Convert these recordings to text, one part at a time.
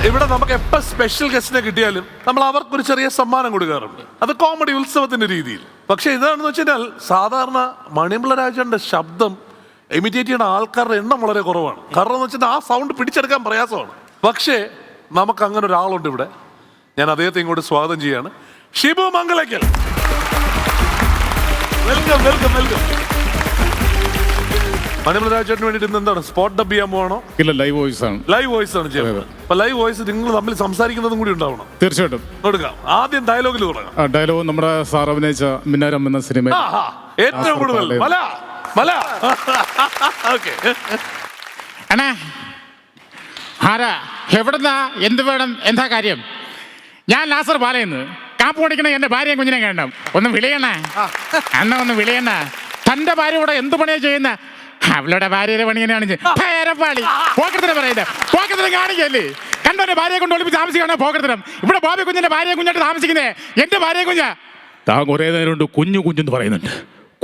ഇവിടെ നമുക്ക് എപ്പോൾ സ്പെഷ്യൽ ഗസ്റ്റിനെ കിട്ടിയാലും നമ്മൾ അവർക്കൊരു ചെറിയ സമ്മാനം കൊടുക്കാറുണ്ട്. അത് കോമഡി ഉത്സവത്തിന്റെ രീതിയിൽ. പക്ഷെ ഇതാണെന്ന് വെച്ചാൽ സാധാരണ മണിയമ്പിള്ള രാജന്റെ ശബ്ദം ഇമിറ്റേറ്റ് ചെയ്യുന്ന ആൾക്കാരുടെ എണ്ണം വളരെ കുറവാണ്. കാരണം എന്ന് വെച്ചാൽ ആ സൗണ്ട് പിടിച്ചെടുക്കാൻ പ്രയാസമാണ്. പക്ഷേ നമുക്ക് അങ്ങനെ ഒരാളുണ്ട് ഇവിടെ. ഞാൻ അദ്ദേഹത്തെ ഇങ്ങോട്ട് സ്വാഗതം ചെയ്യാണ്. Shibu Mangalakkal. Welcome welcome welcome. Manimala രാജേട്ടന് വേണ്ടിട്ട് എന്താണ് സ്പോട്ട് ഡബ് ചെയ്യാൻ പോകണോ? ഇല്ല, ലൈവ് വോയിസ് ആണ്. ലൈവ് വോയിസ് ആണ് ചെയ്യുന്നത്. അപ്പൊ ലൈവ് വോയിസ് നിങ്ങൾ തമ്മിൽ സംസാരിക്കുന്നതും കൂടി ഉണ്ടാവണം. തീർച്ചയായിട്ടും കൊടുക്കാം. ആദ്യം ഡയലോഗിൽ തുടങ്ങാം. ഡയലോഗ് നമ്മുടെ സാർ അഭിനയിച്ച മിന്നാരം എന്ന സിനിമ ഏറ്റവും കൂടുതൽ മല മല. ഓക്കെ. അണ്ണാ ആരാ എവിടുന്നാ എന്ത് വേണം എന്താ കാര്യം? ഞാൻ ലാസർ പാലയെന്ന് കാപ്പ് പഠിക്കണ എന്റെ ഭാര്യയും കുഞ്ഞിനെ കാണണം. ഒന്ന് വിളിയണ അണ്ണ, ഒന്ന് വിളിയണ. തന്റെ ഭാര്യ ഇവിടെ എന്ത് പണിയാ ചെയ്യുന്ന? അവളുടെ ഭാര്യയുടെ പണി തന്നെയാണ് പേരപ്പാളി. പോക്കരത്തിനെ പറയുന്നത് പോക്കരത്തിനെ കാണിക്കല്ലേ? കണ്ടോ എന്റെ ഭാര്യയെ കൊണ്ട് ഒളിപ്പിച്ച് താമസിക്കണോ പോക്കരത്തിനും? ഇവിടെ ബോബി കുഞ്ഞിന്റെ ഭാര്യയെ കുഞ്ഞായിട്ട് താമസിക്കുന്നേ എന്റെ ഭാര്യയെ കുഞ്ഞാ. താൻ കുറേ നേരം കൊണ്ട് കുഞ്ഞു കുഞ്ഞെന്ന് പറയുന്നുണ്ട്.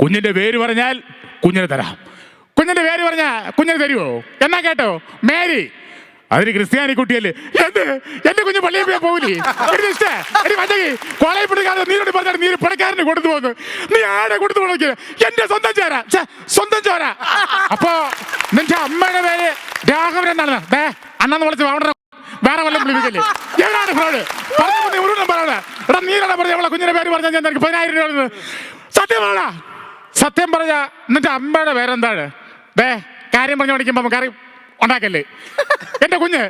കുഞ്ഞിന്റെ പേര് പറഞ്ഞാൽ കുഞ്ഞിനെ തരാം. കുഞ്ഞിന്റെ പേര് പറഞ്ഞാൽ കുഞ്ഞിനെ തരുമോ? എന്നാ കേട്ടോ, മേരി. അതിന് ക്രിസ്ത്യാനി കുട്ടിയല്ലേ? എന്റെ കുഞ്ഞ് പള്ളിയിൽ പോയാൽ പോകില്ലേ? കോളേജ് പിടിക്കാതെ നീരോട് പറഞ്ഞാൽ നീ പണക്കാരന് കൊടുത്തു പോകുന്നു. നീ ആടെ കൊടുത്തു പോകണ എന്റെ സ്വന്തം ചോര, സ്വന്തം ചോര. അപ്പോ നിന്റെ അമ്മയുടെ പേര് രാഘവൻ എന്നാണ്. അണ്ണന്ന് വിളിച്ച് വേറെ വല്ലതും വിളിപ്പിക്കല്ലേ? എവിടെയാണ് ഫ്രോഡ്? പറഞ്ഞു ഒരു നമ്പറാണ്. എടാ നീരാണ് പറഞ്ഞ അവളെ കുഞ്ഞിന്റെ പേര് പറഞ്ഞാൽ ഞാൻ നിനക്ക് 10,000 രൂപ. സത്യം പറ, സത്യം പറഞ്ഞ നിന്റെ അമ്മയുടെ പേരെന്താണ്? കാര്യം പറഞ്ഞു പഠിക്കുമ്പോ കറി ഉണ്ടാക്കല്ലേ? എന്റെ കുഞ്ഞ്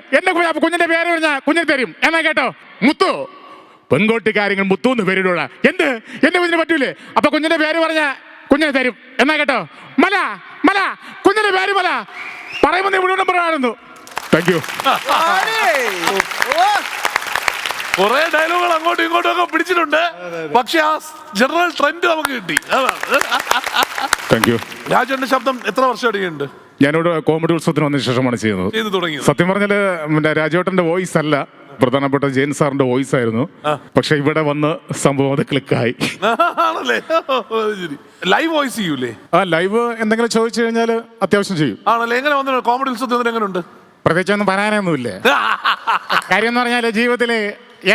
കുഞ്ഞിന്റെ പേര് പറഞ്ഞാൽ കുഞ്ഞിന് തരും. എന്നാ കേട്ടോ, മുത്തു. പെൺകോട്ടി കാര്യങ്ങൾ മുത്തു എന്ന് പേരിടുള്ള എന്ത് എന്റെ കുഞ്ഞിന് പറ്റൂലേ? അപ്പൊ കുഞ്ഞിന്റെ പേര് പറഞ്ഞാൽ കുഞ്ഞിനെ തരും. എന്നാ കേട്ടോ, മല മല. കുഞ്ഞിന്റെ പേര് മല പറയുമ്പോ നീ മുഴുവൻ പറയാറുന്നു. Thank you. കുറെ ഡയലോഗുകൾ അങ്ങോട്ടും ഇങ്ങോട്ടും ഒക്കെ പിടിച്ചിട്ടുണ്ട്. പക്ഷെ ആ ജനറൽ ട്രെൻഡ് നമുക്ക് കിട്ടി. Thank you. രാജേട്ടന്റെ ശബ്ദം എത്ര വർഷം അടിയുണ്ട്? ഞാനിവിടെ കോമഡി ഉത്സവത്തിന് വന്നതിന് ശേഷമാണ് ചെയ്യുന്നത്. സത്യം പറഞ്ഞാല് രാജേട്ടന്റെ വോയിസ് അല്ല, പ്രധാനപ്പെട്ട ജെയിൻ സാറിന്റെ വോയിസ് ആയിരുന്നു. പക്ഷെ ഇവിടെ വന്ന് സംഭവം അത് ക്ലിക്കായി. ലൈവ് വോയിസ് ചെയ്യൂലേ? ലൈവ് എന്തെങ്കിലും ചോദിച്ചു കഴിഞ്ഞാൽ അത്യാവശ്യം ചെയ്യും. ആണല്ലേ? എങ്ങനെ വന്നു കോമഡി ഉത്സവത്തിന്? എങ്ങനെയുണ്ട്? പ്രത്യേകിച്ചൊന്നും പറയാനൊന്നുമില്ല. കാര്യം എന്ന് പറഞ്ഞാൽ ജീവിതത്തില്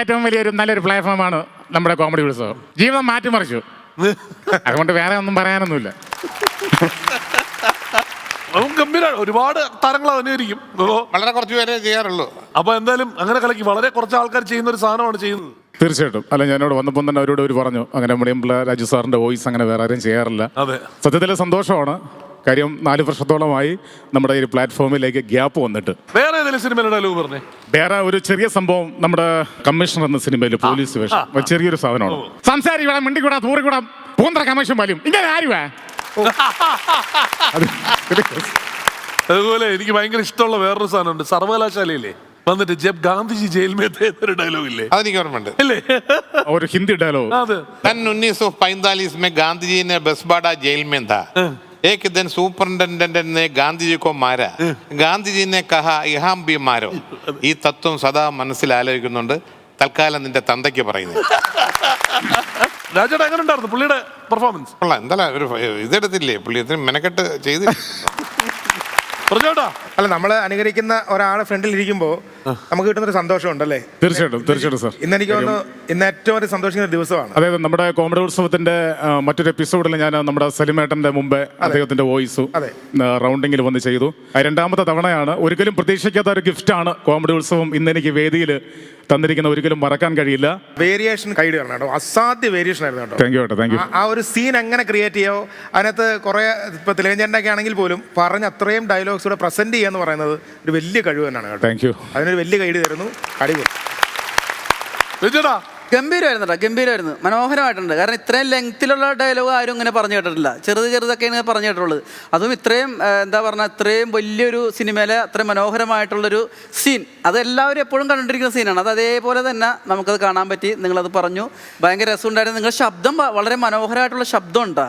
ഏറ്റവും വലിയൊരു നല്ലൊരു പ്ലാറ്റ്ഫോമാണ് നമ്മുടെ കോമഡി ഉത്സവം. ജീവിതം മാറ്റിമറിച്ചു. അതുകൊണ്ട് വേറെ ഒന്നും പറയാനൊന്നുമില്ല. ഗംഭീര ഒരുപാട് താരങ്ങൾ അഭിനയിക്കും. വളരെ കുറച്ച് പേരെ ചെയ്യാറുള്ളൂ. അപ്പൊ എന്തായാലും അങ്ങനെ കലക്കി വളരെ കുറച്ച് ആൾക്കാർ ചെയ്യുന്ന ഒരു സാധനമാണ് ചെയ്യുന്നത്. തീർച്ചയായിട്ടും. അല്ല, ഞാനിവിടെ വന്നപ്പോൾ തന്നെ അവരോട് പറഞ്ഞു അങ്ങനെ മണിയമ്പിള്ള രാജു സാറിന്റെ വോയിസ് അങ്ങനെ വേറെ ആരും ചെയ്യാറില്ല. സത്യത്തില് സന്തോഷമാണ്. കാര്യം 4 വർഷത്തോളമായി നമ്മുടെ ഈ പ്ലാറ്റ്ഫോമിലേക്ക് ഗ്യാപ്പ് വന്നിട്ട്. വേറെ ഏതെങ്കിലും സിനിമയുടെ ഡയലോഗ് പറഞ്ഞേ? വേറെ ഒരു ചെറിയ സംഭവം, നമ്മുടെ കമ്മീഷണർ എന്ന സിനിമയിൽ പോലീസ് വേഷം, ചെറിയൊരു സാധനമാണ്. സംസാരിക്കൂടാ, മിണ്ടിക്കൂടാ, തൂറിക്കൂടാ, പൂന്തറ കമ്മീഷൻ പോലും ഇങ്ങനെ ആരുവാ. അതുപോലെ എനിക്ക് ഭയങ്കര ഇഷ്ടമുള്ള വേറൊരു സാധനമുണ്ട്. സർവകലാശാലയില്ലേ വന്നിട്ട് ജബ് ഗാന്ധിജി ജയിൽ മേ थे എന്നൊരു ഡയലോഗ് ഇല്ലേ? അതെനിക്ക് ഓർമ്മയുണ്ട്. ഒരു ഹിന്ദി ഡയലോഗ്. सन 1945 में गांधी जी ने बसबाड़ा जेल में था. एक दिन सुपरिटेंडेंट ने गांधी जी को मारा. गांधी जी ने कहा यहाँ भी मारो. ഈ തത്വം സദാ മനസ്സിൽ ആലോചിക്കുന്നുണ്ട്. തൽക്കാലം നിന്റെ തന്തയ്ക്ക് പറയുന്നത്. രാജേട്ടൻ എങ്ങനെ ഉണ്ടായിരുന്നു പുള്ളിയുടെ പെർഫോമൻസ്? എന്തായാലും ഒരു ഇതെടുത്തില്ലേ പുള്ളി? മെനക്കെട്ട് ചെയ്ത്. അല്ല, നമ്മള് അനുകരിക്കുന്ന ഒരാളെ ഫ്രണ്ടിൽ ഇരിക്കുമ്പോ നമുക്ക് കിട്ടുന്നൊരു സന്തോഷം ഉണ്ടല്ലേ? തീർച്ചയായിട്ടും തീർച്ചയായിട്ടും സാർ. ഇന്ന് എനിക്ക് തോന്നുന്നു ഇന്ന് ഏറ്റവും ഒരു സന്തോഷിക്കുന്ന ദിവസമാണ്. അതായത് നമ്മുടെ കോമഡി ഉത്സവത്തിന്റെ മറ്റൊരു എപ്പിസോഡിൽ ഞാൻ നമ്മുടെ സലിമേട്ടന്റെ മുമ്പേ അദ്ദേഹത്തിന്റെ വോയിസും റൗണ്ടിങ്ങിൽ വന്ന് ചെയ്തു. 2ാമത്തെ തവണയാണ്. ഒരിക്കലും പ്രതീക്ഷിക്കാത്ത ഒരു ഗിഫ്റ്റാണ് കോമഡി ഉത്സവം ഇന്ന് എനിക്ക് വേദിയിൽ തന്നിരിക്കുന്ന. ഒരിക്കലും മറക്കാൻ കഴിയില്ല. വേരിയേഷൻ കൈഡ് കാരണം കേട്ടോ, അസാധ്യ വേരിയേഷൻ ആയിരുന്നു കേട്ടോ. താങ്ക് യു കേട്ടോ, താങ്ക് യു. ആ ഒരു സീൻ എങ്ങനെ ക്രിയേറ്റ് ചെയ്യാവോ? അതിനകത്ത് കുറെ ഇപ്പൊ തിലകഞ്ചേട്ടൻ്റെ ഒക്കെ ആണെങ്കിൽ പോലും പറഞ്ഞ അത്രയും ഡയലോഗ്സ് കൂടെ പ്രസന്റ് ചെയ്യാന്ന് പറയുന്നത് ഒരു വലിയ കഴിവ് തന്നെയാണ് കേട്ടോ. Thank you. അതിനൊരു വലിയ കൈഡ് തരുന്നു. അടിപൊളി. ഗംഭീരമായിരുന്നു കേട്ടോ, ഗംഭീരമായിരുന്നു, മനോഹരമായിട്ടുണ്ട്. കാരണം ഇത്രയും ലെങ്ത്തിലുള്ള ഡയലോഗ് ആരും ഇങ്ങനെ പറഞ്ഞു കേട്ടിട്ടില്ല. ചെറുതൊക്കെയാണ് പറഞ്ഞു കേട്ടിട്ടുള്ളത്. അതും ഇത്രയും എന്താ പറഞ്ഞാൽ ഇത്രയും വലിയൊരു സിനിമയിലെ അത്രയും മനോഹരമായിട്ടുള്ളൊരു സീൻ, അത് എല്ലാവരും എപ്പോഴും കണ്ടിരിക്കുന്ന സീനാണ്. അത് അതേപോലെ തന്നെ നമുക്കത് കാണാൻ പറ്റി. നിങ്ങളത് പറഞ്ഞു, ഭയങ്കര രസമുണ്ടായിരുന്നു. നിങ്ങളുടെ ശബ്ദം വളരെ മനോഹരമായിട്ടുള്ള ശബ്ദം ഉണ്ടാ.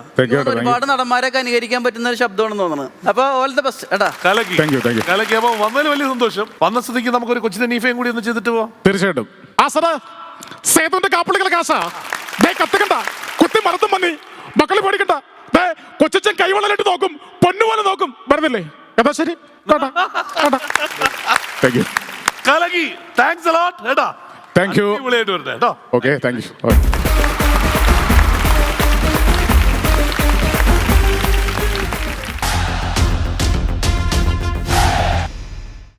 ഒരുപാട് നടന്മാരൊക്കെ അനുകരിക്കാൻ പറ്റുന്ന ഒരു ശബ്ദമാണെന്ന് തോന്നുന്നു. അപ്പൊ ഓൾ ദ ബെസ്റ്റ് ഏട്ടാ. വന്നതിൽ വലിയ സന്തോഷം. വന്ന സ്ഥിതിക്ക് നമുക്കൊരു കൊച്ചിന്റെ നീഫയും കൂടി ഒന്ന് ചെയ്തിട്ട് പോവാം. തീർച്ചയായിട്ടും. സേതുവിന്റെ കാപ്പിളികളെ കാശാ കത്തുകണ്ട, കുത്തി മറത്തും മന്നി മക്കള് പേടിക്കണ്ട. കൊച്ചൻ കൈവളലിട്ട് നോക്കും, പൊന്നുപോലെ നോക്കും. പറഞ്ഞില്ലേ? അതാ ശരി. Thank you. കലകി. താങ്ക്സ് അലോട്ട് കേട്ടാ. Thank you. അടിപൊളിയായിട്ട് വരട്ടെ കേട്ടോ. Okay thank U.